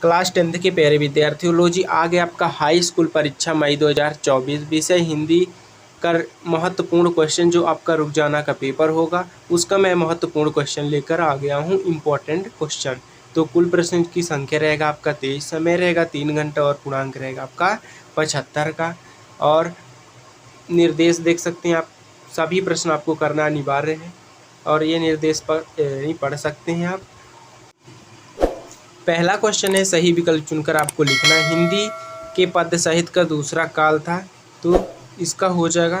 Class 10th के प्यारे विद्यार्थियों, लो जी आ गया आपका हाई स्कूल परीक्षा मई 2024 विषय हिंदी का महत्वपूर्ण क्वेश्चन जो आपका रुक जाना का पेपर होगा उसका मैं महत्वपूर्ण क्वेश्चन लेकर आ गया हूँ। Important question. तो कुल प्रश्न की संख्या रहेगा आपका 23, समय रहेगा 3 घंटा और पूर्णांक रहेगा आपका 75 का। और निर्देश देख सकते हैं आप, सभी प्रश्न आपको करना अनिवार्य है और ये निर्देश पर नहीं पढ़ सकते हैं आप। पहला क्वेश्चन है, सही विकल्प चुनकर आपको लिखना है। हिंदी के पद्य साहित्य का दूसरा काल था, तो इसका हो जाएगा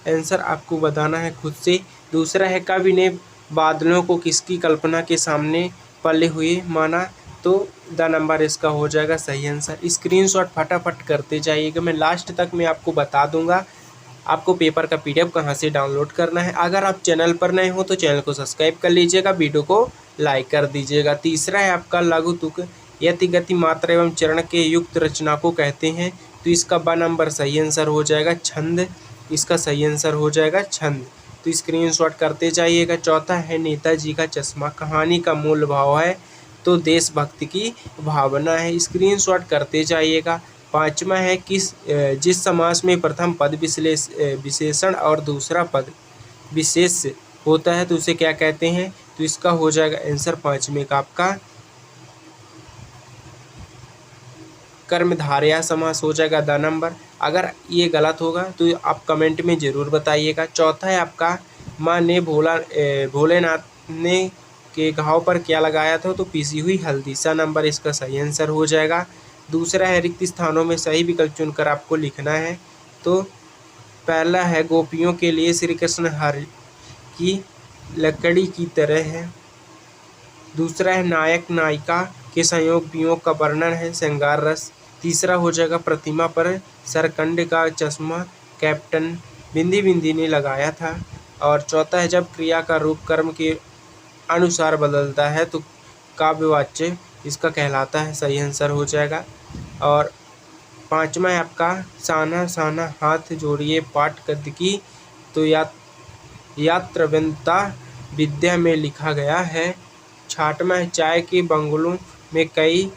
आंसर आपको बताना है खुद से। दूसरा है, कवि ने बादलों को किसकी कल्पना के सामने पले हुए माना, तो द नंबर इसका हो जाएगा सही आंसर। स्क्रीनशॉट फटाफट करते जाइएगा, मैं लास्ट तक मैं आपको बता दूंगा आपको पेपर का पीडीएफ कहाँ से डाउनलोड करना है। अगर आप चैनल पर नए हो तो चैनल को सब्सक्राइब कर लीजिएगा, वीडियो को लाइक कर दीजिएगा। तीसरा है आपका लघु तुक, यति गति मात्रा एवं चरण के युक्त रचना को कहते हैं, तो इसका ब नंबर सही आंसर हो जाएगा छंद। इसका सही आंसर हो जाएगा छंद, तो स्क्रीनशॉट करते जाइएगा। चौथा है, नेताजी का चश्मा कहानी का मूल भाव है, तो देशभक्ति की भावना है। स्क्रीनशॉट करते जाइएगा। पांचवा है, जिस समास में प्रथम पद विशेषण और दूसरा पद विशेष होता है तो उसे क्या कहते हैं, तो इसका हो जाएगा आंसर पांचवें का आपका कर्मधारय समास हो जाएगा द नंबर। अगर ये गलत होगा तो आप कमेंट में ज़रूर बताइएगा। चौथा है आपका, माँ ने भोलेनाथ ने के घाव पर क्या लगाया था, तो पीसी हुई हल्दी। सा नंबर इसका सही आंसर हो जाएगा। दूसरा है, रिक्त स्थानों में सही विकल्प चुनकर आपको लिखना है। तो पहला है, गोपियों के लिए श्री कृष्ण हर की लकड़ी की तरह है। दूसरा है, नायक नायिका के संयोग वियोग का वर्णन है, श्रृंगार रस। तीसरा हो जाएगा, प्रतिमा पर सरकंड का चश्मा कैप्टन बिंदी बिंदी ने लगाया था। और चौथा है, जब क्रिया का रूप कर्म के अनुसार बदलता है तो काव्यवाच्य इसका कहलाता है, सही आंसर हो जाएगा। और पांचवा है आपका, साना साना हाथ जोड़िए पाठ गद्य की, तो यात्रवंता विद्या में लिखा गया है। छठवां है, चाय के बंगलों में कई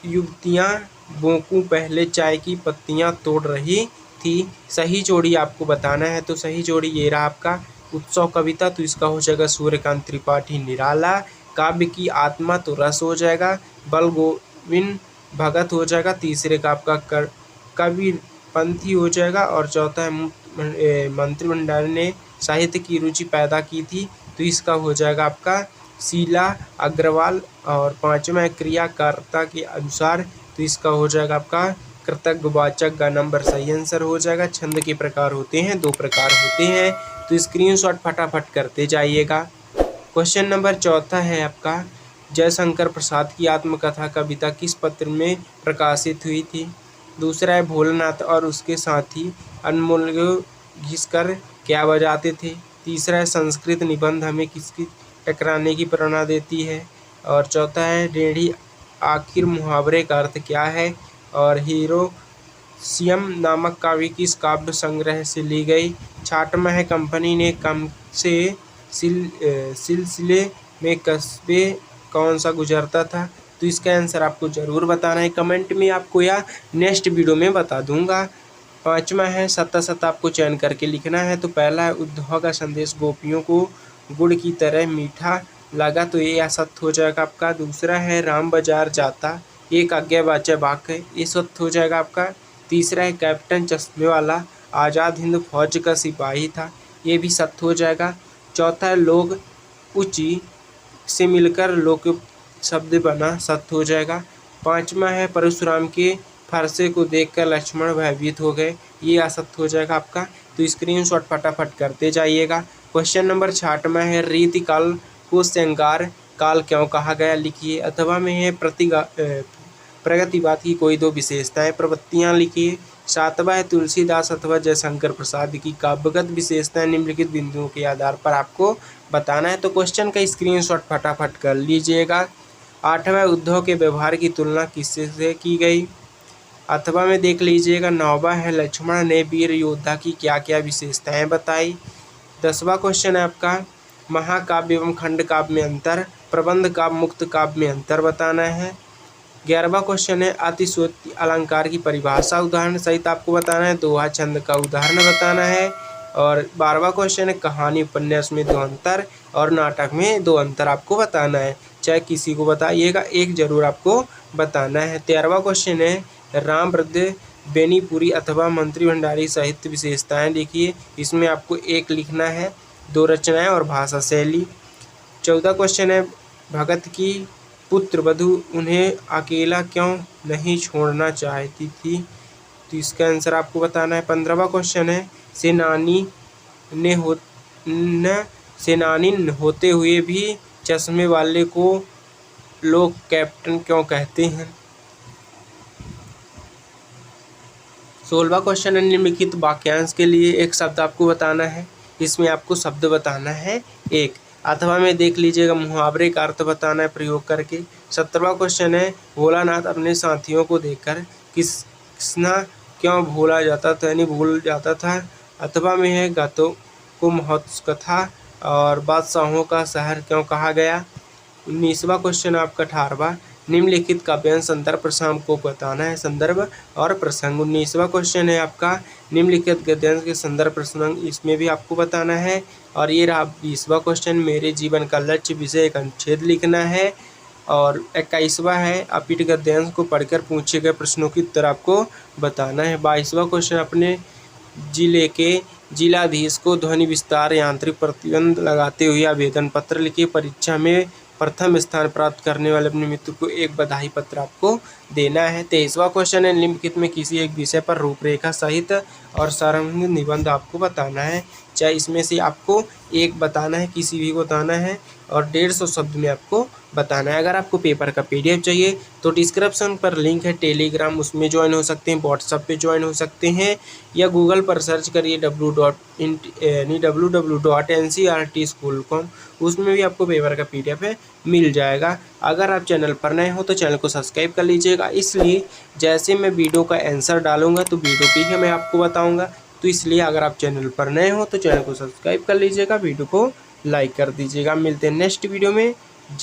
युवतियां बोकू पहले चाय की पत्तियां तोड़ रही थी। सही जोड़ी आपको बताना है, तो सही जोड़ी ये रहा आपका उत्सव कविता, तो इसका हो जाएगा सूर्यकांत त्रिपाठी निराला। काव्य की आत्मा, तो रस हो जाएगा। बल गोविंद भगत हो जाएगा। तीसरे का आपका कवि पंथी हो जाएगा। और चौथा है, मंत्रिमंडल ने साहित्य की रुचि पैदा की थी, तो इसका हो जाएगा आपका शीला अग्रवाल। और पांचवा है, क्रियाकर्ता के अनुसार, तो इसका हो जाएगा आपका कृतज्ञवाचक का नंबर सही आंसर हो जाएगा। छंद के प्रकार होते हैं, 2 प्रकार होते हैं, तो स्क्रीनशॉट फटाफट करते जाइएगा। क्वेश्चन नंबर चौथा है आपका, जयशंकर प्रसाद की आत्मकथा कविता किस पत्र में प्रकाशित हुई थी। दूसरा है, भोलेनाथ और उसके साथी अनमोल घिसकर क्या बजाते थे। तीसरा है, संस्कृत निबंध हमें किसकी टकराने की प्रेरणा देती है। और चौथा है, टेढ़ी आखिर मुहावरे का अर्थ क्या है। और हीरोशियम नामक काव्य किस काव्य संग्रह से ली गई। छठवां है, कंपनी ने कम से सिलसिले में कस्बे कौन सा गुजरता था, तो इसका आंसर आपको ज़रूर बताना है कमेंट में, आपको या नेक्स्ट वीडियो में बता दूंगा। पांचवा है, सत्ता आपको चयन करके लिखना है। तो पहला है, उद्धव का संदेश गोपियों को गुड़ की तरह मीठा लगा, तो ये असत्य हो जाएगा आपका। दूसरा है, राम बाजार जाता एक आज्ञावाचक वाक्य है, ये सत्य हो जाएगा आपका। तीसरा है, कैप्टन चश्मे वाला आज़ाद हिंद फौज का सिपाही था, ये भी सत्य हो जाएगा। चौथा है, लोग ऊंची से मिलकर लोक शब्द बना, सत्य हो जाएगा। पांचवा है, परशुराम के फरसे को देखकर लक्ष्मण भयभीत हो गए, ये असत्य हो जाएगा आपका। तो स्क्रीनशॉट फटाफट करते जाइएगा। क्वेश्चन नंबर 6वां है, रीति काल को श्रृंगार काल क्यों कहा गया, लिखिए। अथवा में है, प्रगतिवाद की कोई 2 विशेषताएं प्रवृत्तियां लिखिए। 7वां है, तुलसीदास अथवा जयशंकर प्रसाद की काव्यगत विशेषताएं निम्नलिखित बिंदुओं के आधार पर आपको बताना है, तो क्वेश्चन का स्क्रीनशॉट फटाफट कर लीजिएगा। 8वां, उद्धव के व्यवहार की तुलना किससे की गई। अथवा में देख लीजिएगा। 9वां है, लक्ष्मण ने वीर योद्धा की क्या क्या विशेषताएं बताई। 10वां क्वेश्चन है आपका, महाकाव्य एवं खंड काव्य में अंतर, प्रबंध काव्य मुक्त काव्य में अंतर बताना है। 11वां क्वेश्चन है अतिशयोक्ति अलंकार की परिभाषा उदाहरण सहित आपको बताना है। दोहा छंद का उदाहरण बताना है। और 12वां क्वेश्चन है कहानी उपन्यास में 2 अंतर और नाटक में 2 अंतर आपको बताना है। चाहे किसी को बताइएगा, एक जरूर आपको बताना है। 13वां क्वेश्चन है राम वृद्ध बेनीपुरी अथवा मंत्री भंडारी साहित्य विशेषताएं लिखिए। इसमें आपको एक लिखना है, 2 रचनाएं और भाषा शैली। 14 क्वेश्चन है भगत की पुत्र वधु उन्हें अकेला क्यों नहीं छोड़ना चाहती थी, तो इसका आंसर आपको बताना है। 15वां क्वेश्चन है सेनानी होते हुए भी चश्मे वाले को लोग कैप्टन क्यों कहते हैं। 16वां क्वेश्चन है निम्नलिखित वाक्यांश के लिए एक शब्द आपको बताना है। इसमें आपको शब्द बताना है एक, अथवा में देख लीजिएगा मुहावरे का अर्थ बताना है प्रयोग करके। 17वां क्वेश्चन है भोलानाथ अपने साथियों को देखकर किसना क्यों भूला जाता था, यानी भूल जाता था। अथवा में है गातों को महोत्सव कथा और बादशाहों का शहर क्यों कहा गया। 19वां क्वेश्चन आपका 18वां निम्नलिखित काव्यांश संदर्भ प्रसंग को बताना है, संदर्भ और प्रसंग। 19वां क्वेश्चन है आपका निम्नलिखित गद्यांश के संदर्भ प्रसंग, इसमें भी आपको बताना है। और ये रहा 20वां क्वेश्चन मेरे जीवन का लक्ष्य विषय एक अनुच्छेद लिखना है। और 21वां है अपीठ गद्यांश को पढ़कर पूछे गए प्रश्नों की उत्तर आपको बताना है। 22वां क्वेश्चन अपने जिले के जिलाधीश को ध्वनि विस्तार यांत्रिक प्रतिबंध लगाते हुए आवेदन पत्र लिखिए। परीक्षा में प्रथम स्थान प्राप्त करने वाले अपने मित्र को एक बधाई पत्र आपको देना है। 23वां क्वेश्चन है निम्नलिखित में किसी एक विषय पर रूपरेखा सहित और सारांशित निबंध आपको बताना है। चाहे इसमें से आपको एक बताना है, किसी भी को बताना है और 150 शब्द में आपको बताना है। अगर आपको पेपर का PDF चाहिए तो डिस्क्रिप्शन पर लिंक है टेलीग्राम, उसमें ज्वाइन हो सकते हैं, व्हाट्सएप पे ज्वाइन हो सकते हैं या गूगल पर सर्च करिए www.ncrtschool.com, उसमें भी आपको पेपर का PDF है मिल जाएगा। अगर आप चैनल पर नए हो तो चैनल को सब्सक्राइब कर लीजिएगा, इसलिए जैसे मैं वीडियो का आंसर डालूंगा तो वीडियो पे ही मैं आपको बताऊंगा, तो इसलिए अगर आप चैनल पर नए हो तो चैनल को सब्सक्राइब कर लीजिएगा, वीडियो को लाइक कर दीजिएगा। मिलते हैं नेक्स्ट वीडियो में। जय